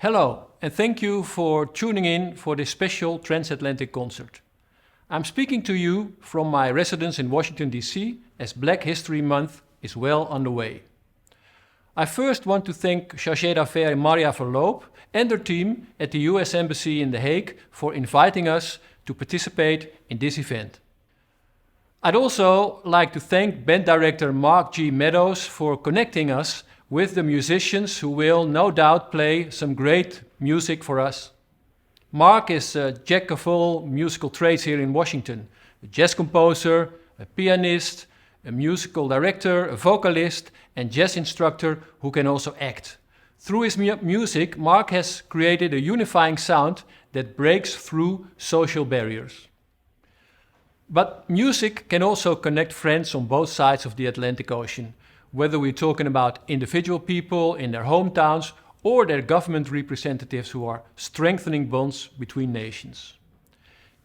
Hello, and thank you for tuning in for this special Transatlantic concert. I'm speaking to you from my residence in Washington D.C. as Black History Month is well underway. I first want to thank Chargé d'Affaires Maria Verloop and her team at the US Embassy in The Hague for inviting us to participate in this event. I'd also like to thank band director Mark G. Meadows for connecting us with the musicians who will no doubt play some great music for us. Mark is a jack of all musical trades here in Washington, a jazz composer, a pianist, a musical director, a vocalist, and jazz instructor who can also act. Through his music, Mark has created a unifying sound that breaks through social barriers. But music can also connect friends on both sides of the Atlantic Ocean, whether we're talking about individual people in their hometowns or their government representatives who are strengthening bonds between nations.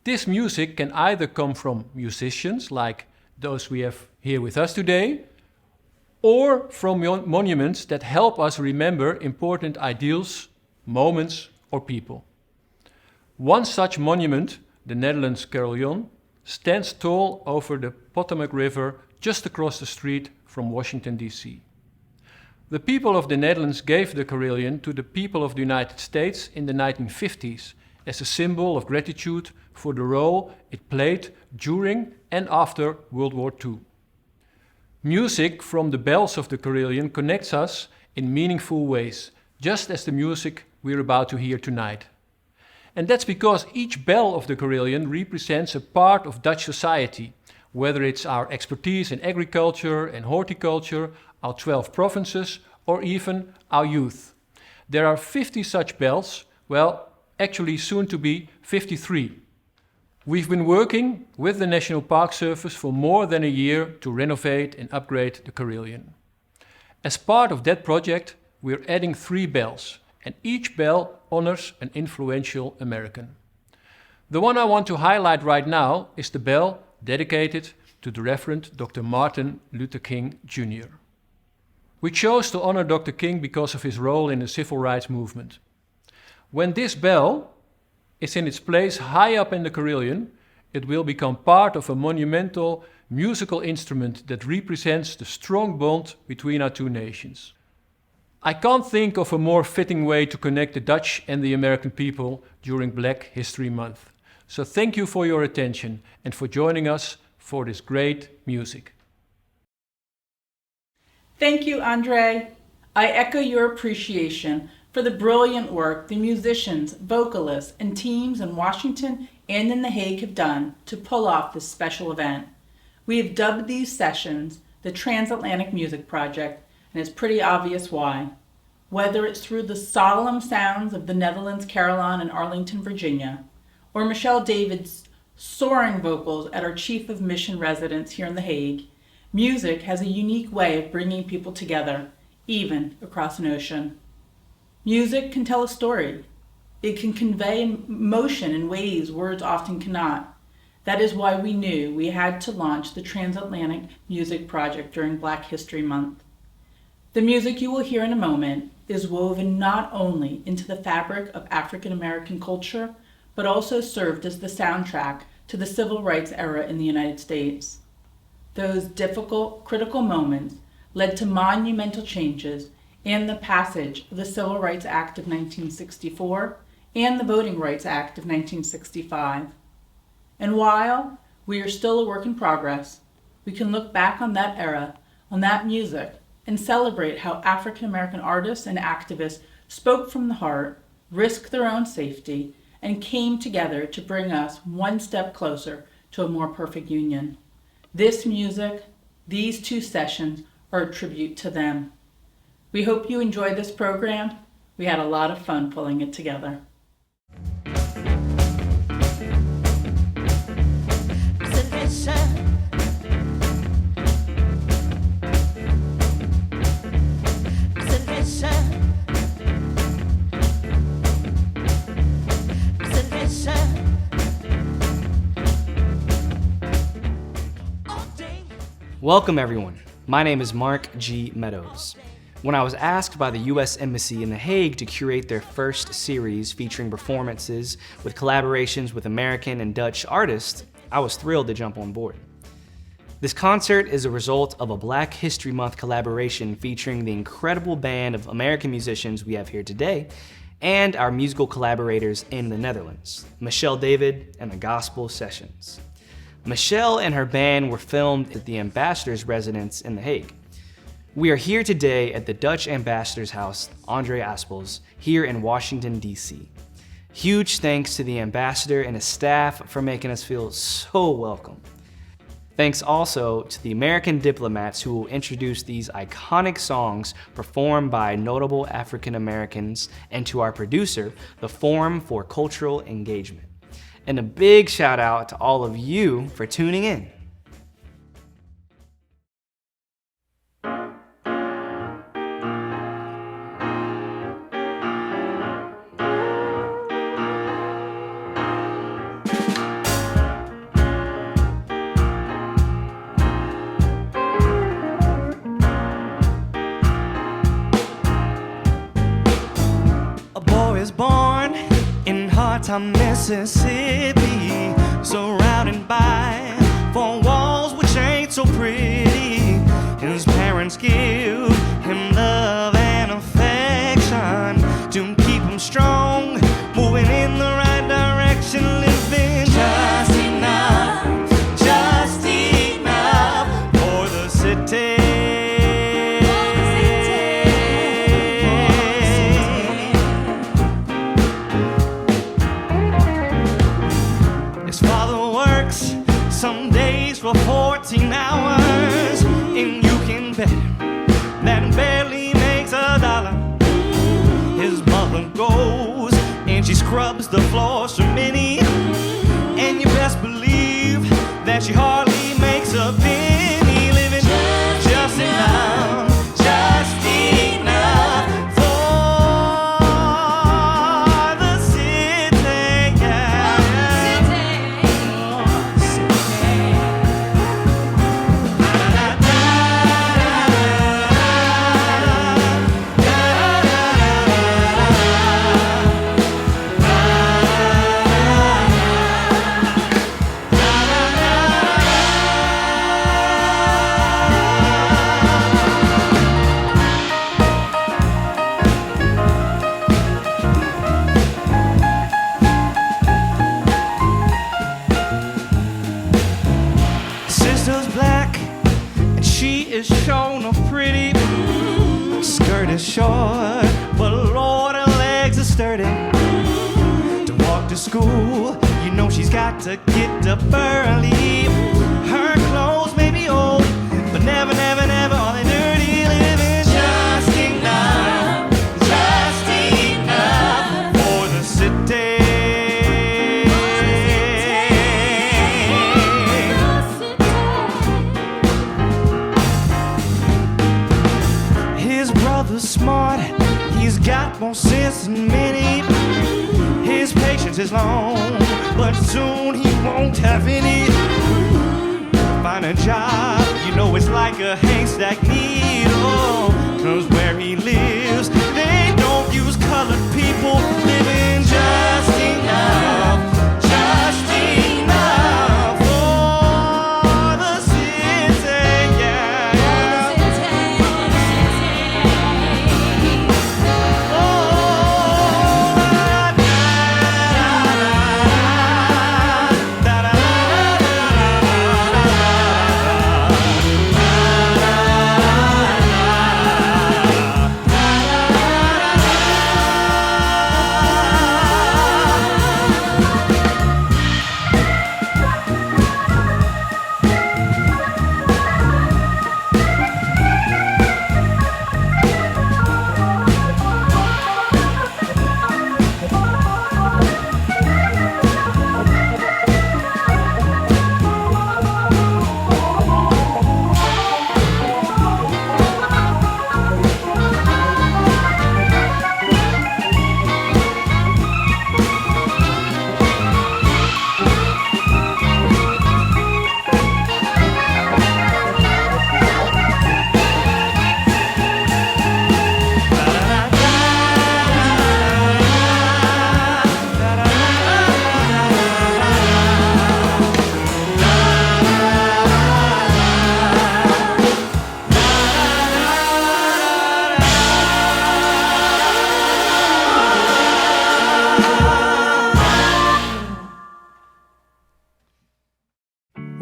This music can either come from musicians like those we have here with us today, or from monuments that help us remember important ideals, moments, or people. One such monument, the Netherlands Carillon, stands tall over the Potomac River just across the street from Washington D.C. The people of the Netherlands gave the carillon to the people of the United States in the 1950s as a symbol of gratitude for the role it played during and after World War II. Music from the bells of the carillon connects us in meaningful ways, just as the music we're about to hear tonight. And that's because each bell of the carillon represents a part of Dutch society, whether it's our expertise in agriculture and horticulture, our 12 provinces, or even our youth. There are 50 such bells, well, actually soon to be 53. We've been working with the National Park Service for more than a year to renovate and upgrade the carillon. As part of that project, we're adding 3 bells, and each bell honors an influential American. The one I want to highlight right now is the bell dedicated to the Reverend Dr. Martin Luther King Jr. We chose to honor Dr. King because of his role in the civil rights movement. When this bell is in its place high up in the carillon, it will become part of a monumental musical instrument that represents the strong bond between our two nations. I can't think of a more fitting way to connect the Dutch and the American people during Black History Month. So thank you for your attention and for joining us for this great music. Thank you, Andre. I echo your appreciation for the brilliant work the musicians, vocalists, and teams in Washington and in The Hague have done to pull off this special event. We have dubbed these sessions the Transatlantic Music Project, and it's pretty obvious why. Whether it's through the solemn sounds of the Netherlands Carillon in Arlington, Virginia, or Michelle David's soaring vocals at our Chief of Mission residence here in The Hague, music has a unique way of bringing people together, even across an ocean. Music can tell a story. It can convey emotion in ways words often cannot. That is why we knew we had to launch the Transatlantic Music Project during Black History Month. The music you will hear in a moment is woven not only into the fabric of African American culture, but also served as the soundtrack to the civil rights era in the United States. Those difficult, critical moments led to monumental changes and the passage of the Civil Rights Act of 1964 and the Voting Rights Act of 1965. And while we are still a work in progress, we can look back on that era, on that music, and celebrate how African American artists and activists spoke from the heart, risked their own safety, and came together to bring us one step closer to a more perfect union. This music, these 2 sessions, are a tribute to them. We hope you enjoy this program. We had a lot of fun pulling it together. Welcome everyone. My name is Mark G. Meadows. When I was asked by the U.S. Embassy in The Hague to curate their first series featuring performances with collaborations with American and Dutch artists, I was thrilled to jump on board. This concert is a result of a Black History Month collaboration featuring the incredible band of American musicians we have here today and our musical collaborators in the Netherlands, Michelle David and the Gospel Sessions. Michelle and her band were filmed at the ambassador's residence in The Hague. We are here today at the Dutch ambassador's house, André Aspels, here in Washington, D.C. Huge thanks to the ambassador and his staff for making us feel so welcome. Thanks also to the American diplomats who will introduce these iconic songs performed by notable African Americans, and to our producer, the Forum for Cultural Engagement. And a big shout out to all of you for tuning in. Born in Hardtime, Mississippi, surrounded by four walls which ain't so pretty. His parents give him love and affection to keep him strong, moving in the right direction, living just enough for the city. Some days for 14 hours, and you can bet that barely makes $1. His mother goes and she scrubs the floors for Minnie, and you best believe that she hardly makes a penny, living just enough for the city, yeah. Sister's black, and she is shown a pretty. Skirt is short, but Lord, her legs are sturdy. To walk to school, you know she's got to get up early. Her clothes may be old, but never are they dirty. Living just enough for the city. His brother's smart, he's got more sense than many. His patience is long, but soon he won't have any. Find a job, you know it's like a haystack needle. 'Cause where he lives, they don't use colored people. Living just enough for the city, yeah.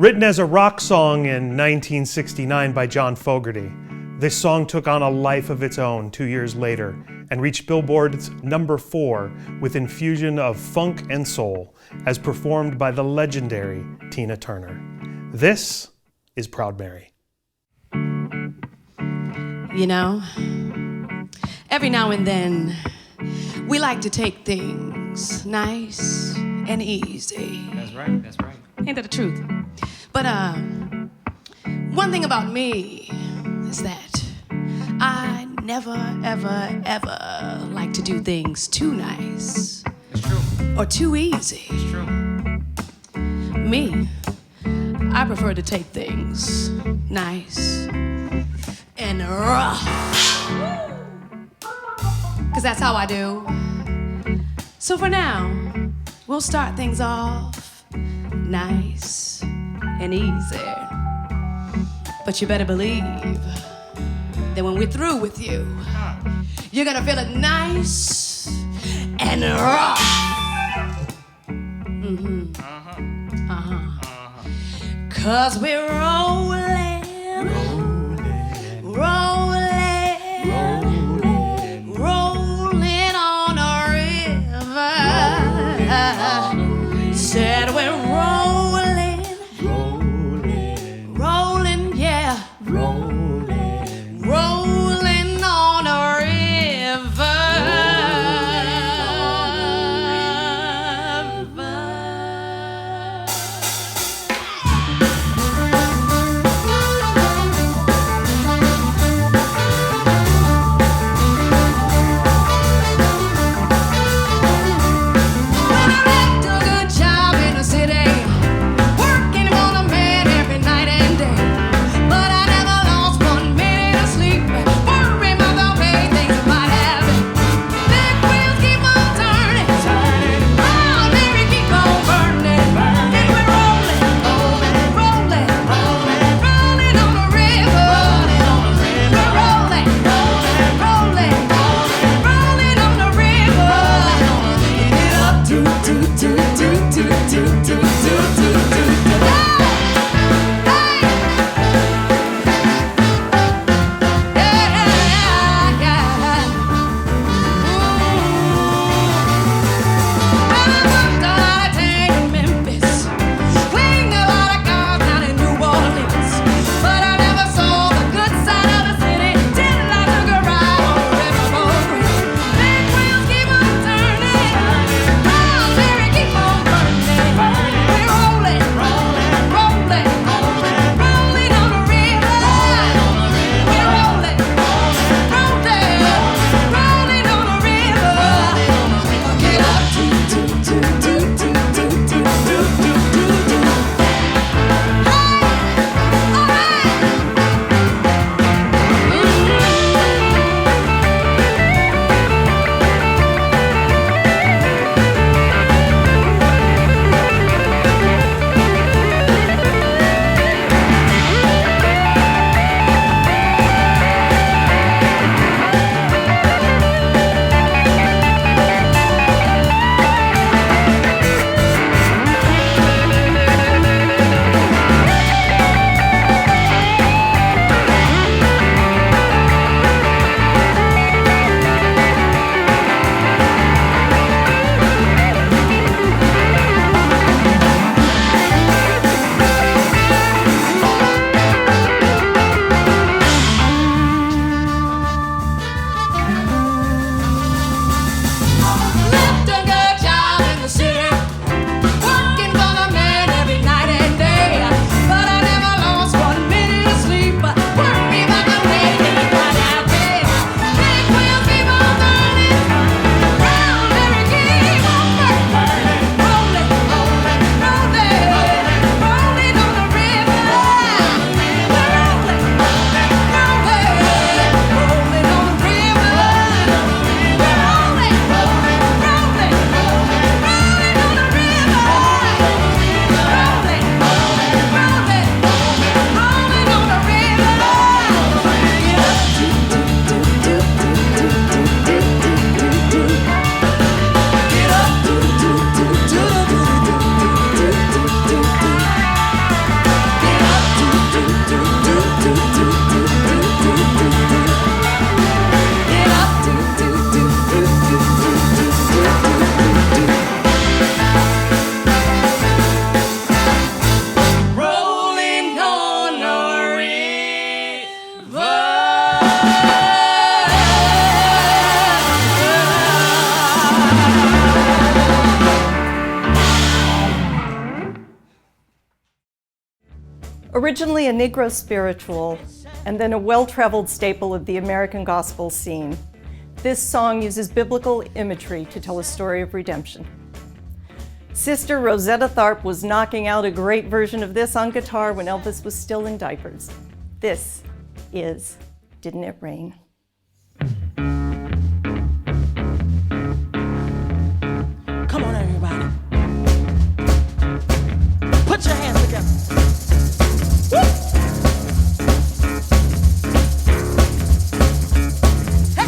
Written as a rock song in 1969 by John Fogerty, this song took on a life of its own 2 years later and reached Billboard's #4 with infusion of funk and soul, as performed by the legendary Tina Turner. This is Proud Mary. You know, every now and then, we like to take things nice and easy. That's right, that's right. Ain't that the truth? But one thing about me is that I never, ever, ever like to do things too nice. It's true. Or too easy. It's true. Me, I prefer to take things nice and rough. 'Cause that's how I do. So for now, we'll start things off nice and easy. But you better believe that when we're through with you, you're gonna feel it nice and rough. Mm-hmm. Uh-huh. 'Cause we're rolling, rolling on a river. Said we're rolling, yeah, rolling on a river. Originally a Negro spiritual, and then a well-traveled staple of the American gospel scene, this song uses biblical imagery to tell a story of redemption. Sister Rosetta Tharpe was knocking out a great version of this on guitar when Elvis was still in diapers. This is Didn't It Rain? Come on, everybody. Put your hands together. Woo! Hey!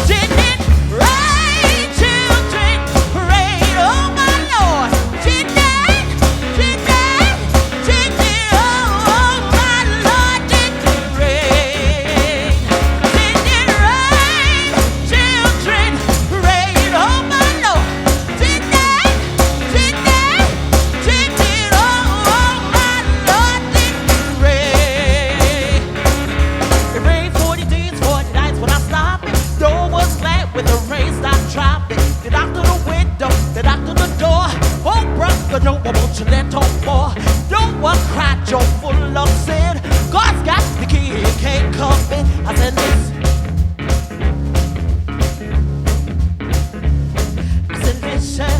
Didn't it rain, children? Rain, oh my Lord. Didn't it? Oh my Lord, didn't it rain? Didn't it rain, children? Rain, oh my Lord. Didn't it? Oh my Lord, didn't it rain? It rained 40 days, 40 nights when I stopped it. Door was flat when the rain stopped dropping. Then out to the window, then out to the door. Oh brother, no, I want you let on more. Don't want cry, you're full of sin. God's got the key, he can't come in. I said, listen. I said, listen.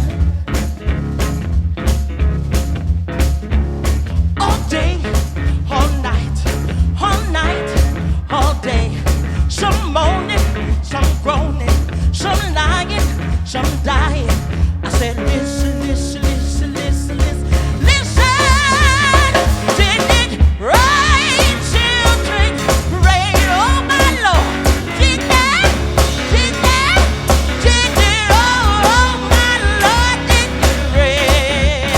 All day, all night, all day. Some moaning, some groaning, some lying, some dying. I said, listen, listen, listen, listen, listen, listen. Didn't it rain, children? Rain, oh my Lord. Didn't it? Oh my Lord, didn't it rain?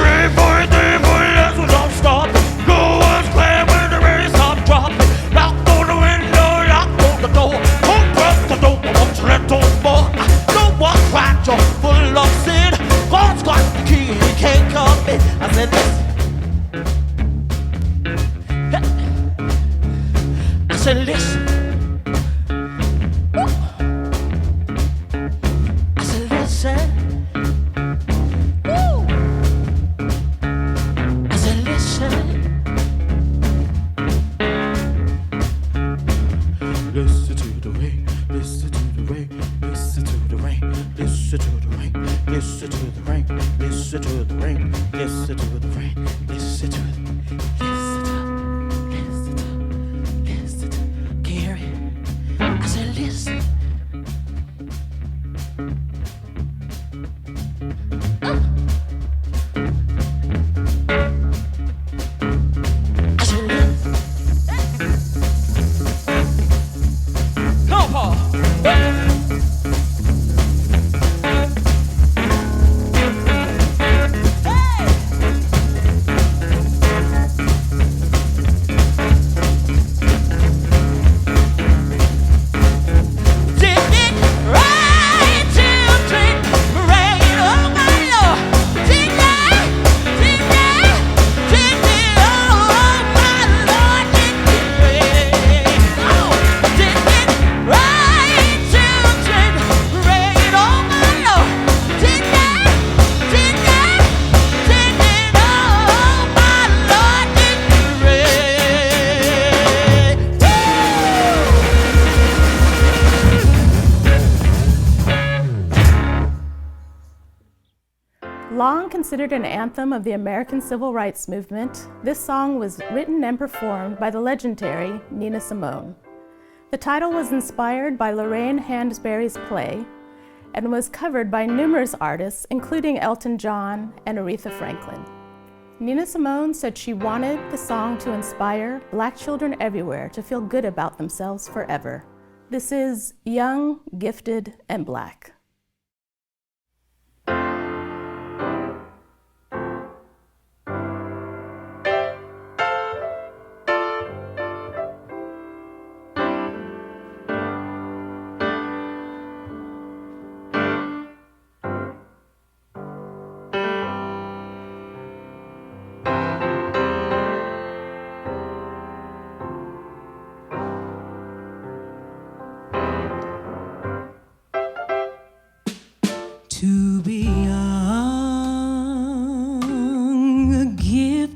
Rain for it, that's what don't stop. Go was clear when the rain stopped dropping. Knock on the window, knock on the door. Open the door, I want you let on more. Don't walk right, you're full of sin. God's got the key, he can't come in. I said, listen. I said, listen. Woo. I said, listen. Woo. I said, listen. Listen to the rain, listen to the rain, listen to the rain, listen to the rain, listen to the rain, listen to the rain, listen to the rain, listen to Gary. I said, listen. I said, listen. Come on, Paul. Long considered an anthem of the American Civil Rights Movement, this song was written and performed by the legendary Nina Simone. The title was inspired by Lorraine Hansberry's play and was covered by numerous artists, including Elton John and Aretha Franklin. Nina Simone said she wanted the song to inspire Black children everywhere to feel good about themselves forever. This is Young, Gifted, and Black.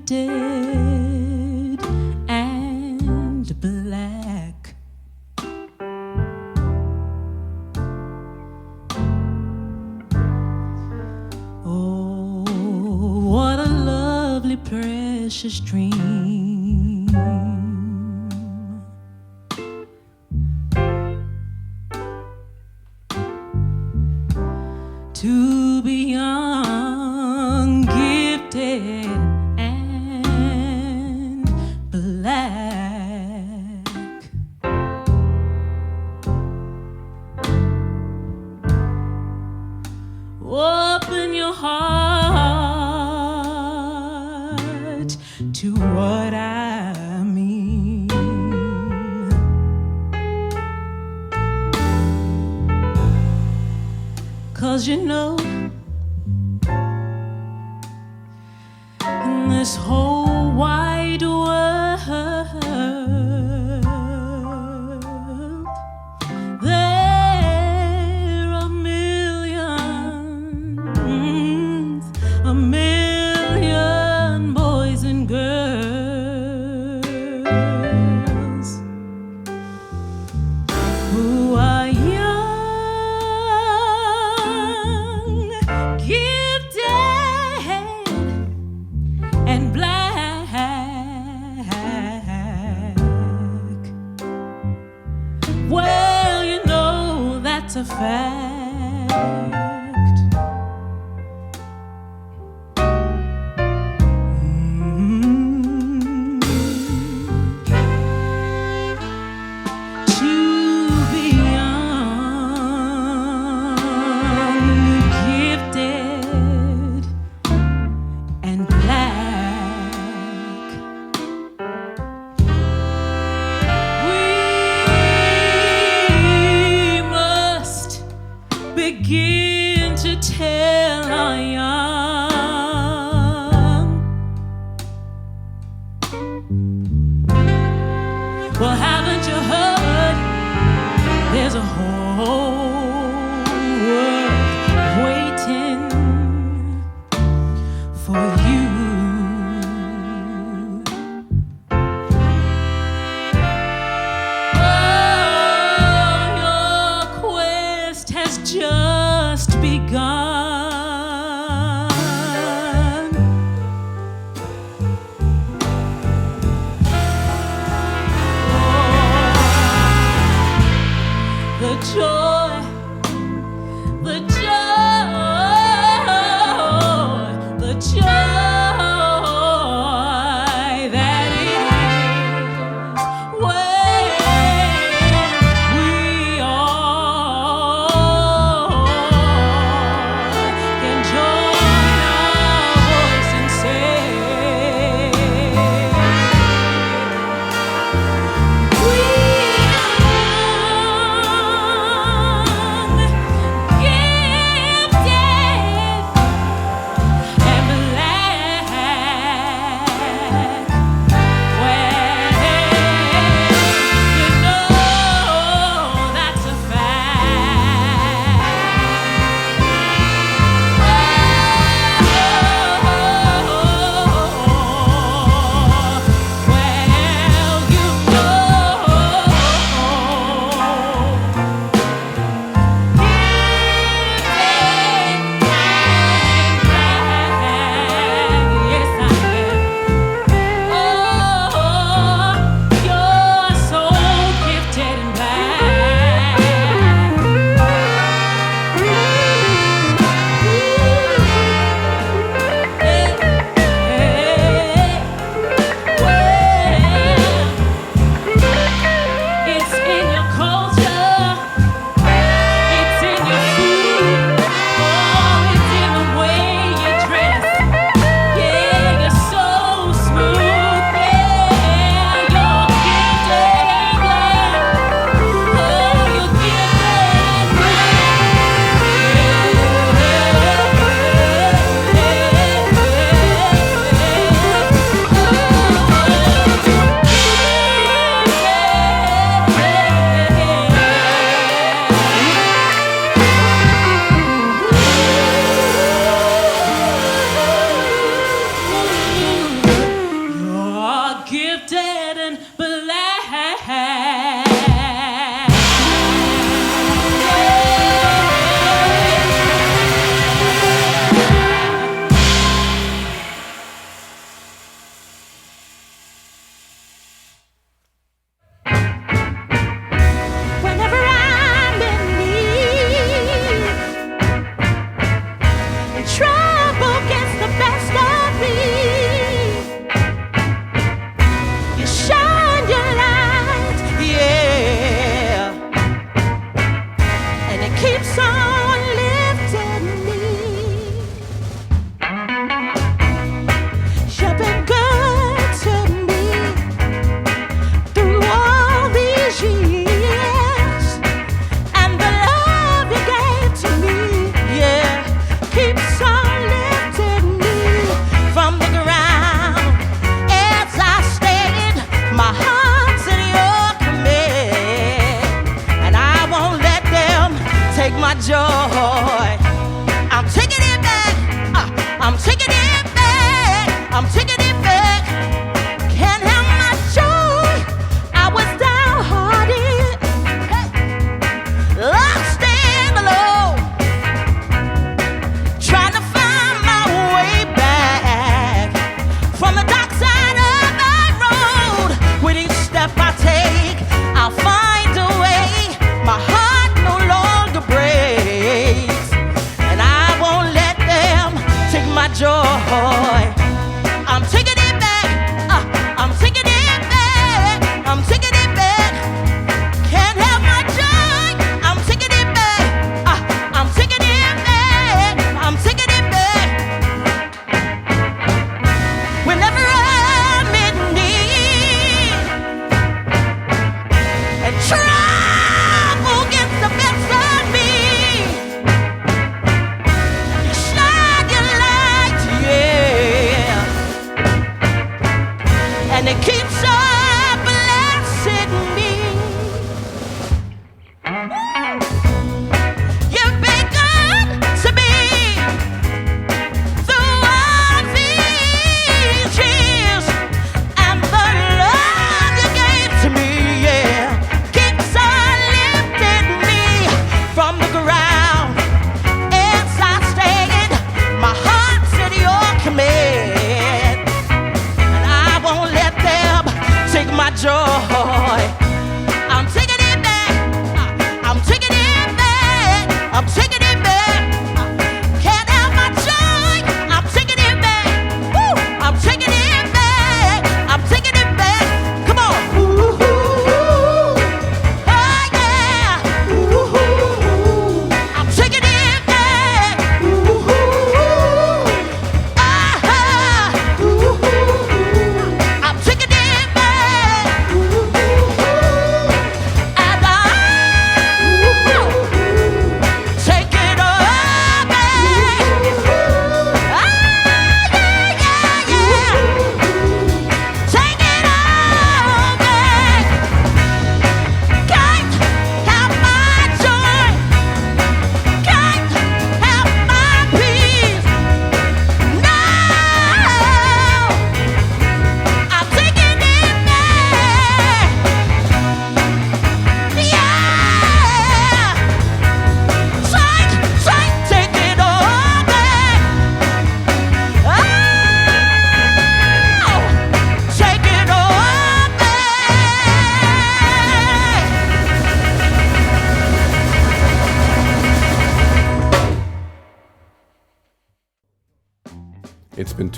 gifted and black. Oh, what a lovely, precious dream to be young, gifted, and black. Open your heart to what I mean. 'Cause you know, in this whole wide world, there are millions, a million boys and girls who are young, gifted, and black. Well, you know that's a fact. To be young, gifted, and black. We must begin to tell our young. Well, haven't you heard? There's a whole world waiting for you. Oh, your quest has just begun. The joy, the joy, the joy.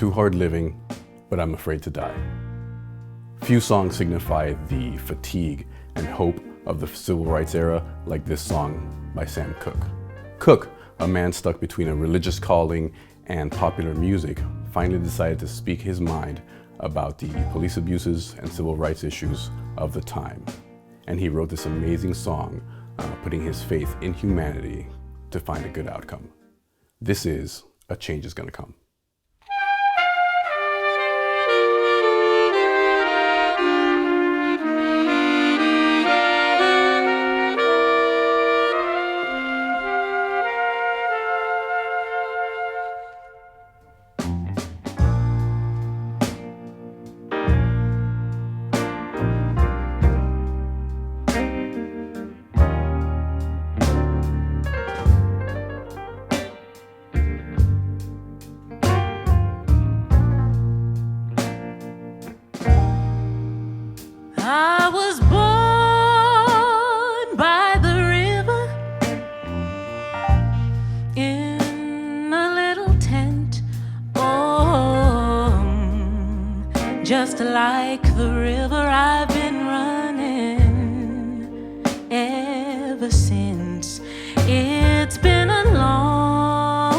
too hard living, but I'm afraid to die. Few songs signify the fatigue and hope of the civil rights era like this song by Sam Cooke. Cooke, a man stuck between a religious calling and popular music, finally decided to speak his mind about the police abuses and civil rights issues of the time. And he wrote this amazing song, putting his faith in humanity to find a good outcome. This is A Change Is Gonna Come. I was born by the river in a little tent. Oh, just like the river, I've been running ever since. It's been a long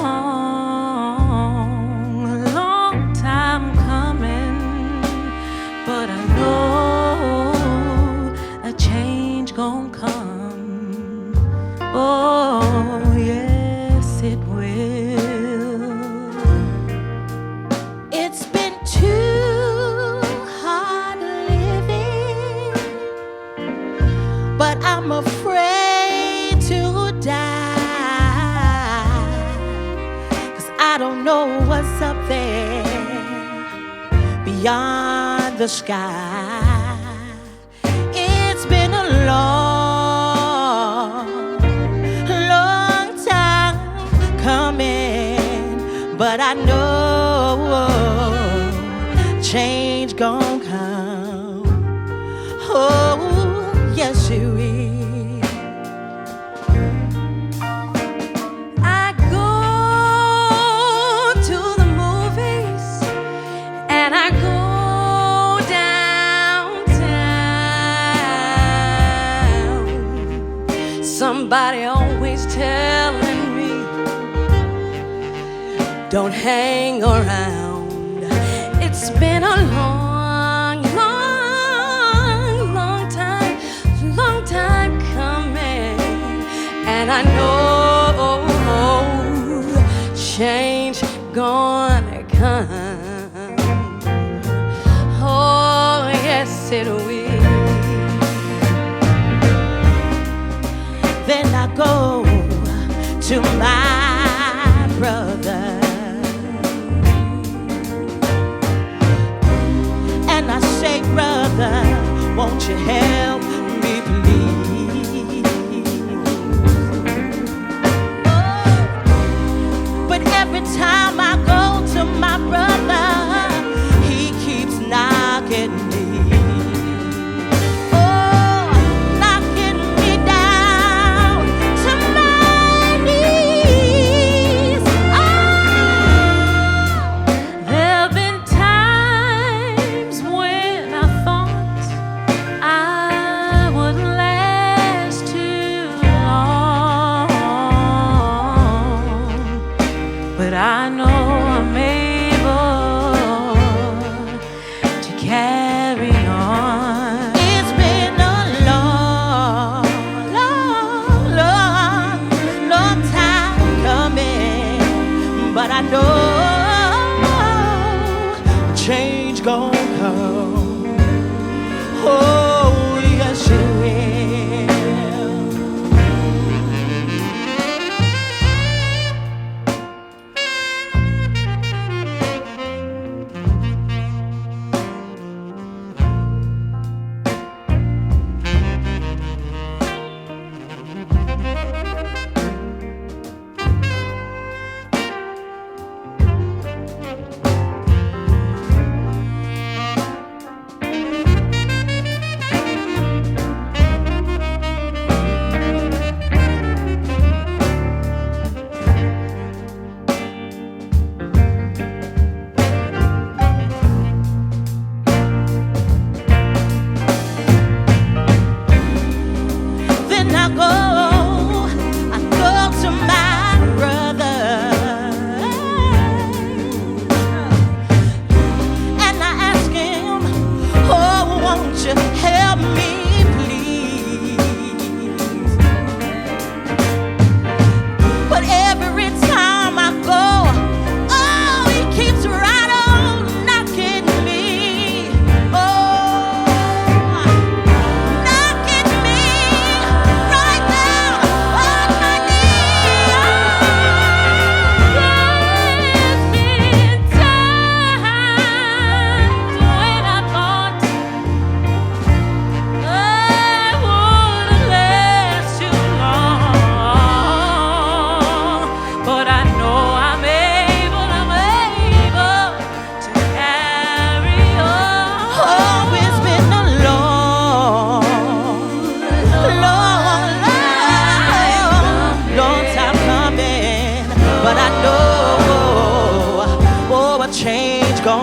time coming, but I know a change gon' come. Oh, yes, it will. It's been too hard living, but I'm afraid to die, 'cause I don't know what's up there beyond the sky. It's been a long time coming, but I know change gon' come. Oh, yes it will. I go to the movies and I go downtown. Somebody always telling me, don't hang around. It's been a long time coming, and I know change gonna come. Oh, yes it will. Then I go to my brother and I say, brother, won't you help me please? But every time I go to my brother, he keeps knocking me. But I know I'm able to carry on. It's been a long time coming, but I know change gon' come. Oh, yes it will.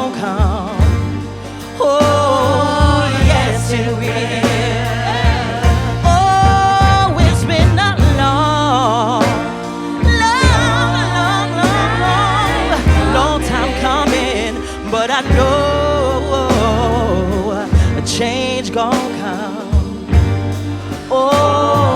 gon' come. Oh, yes it will. Oh, it's been a long, long, long, long, long time coming, but I know a change gon' come. Oh.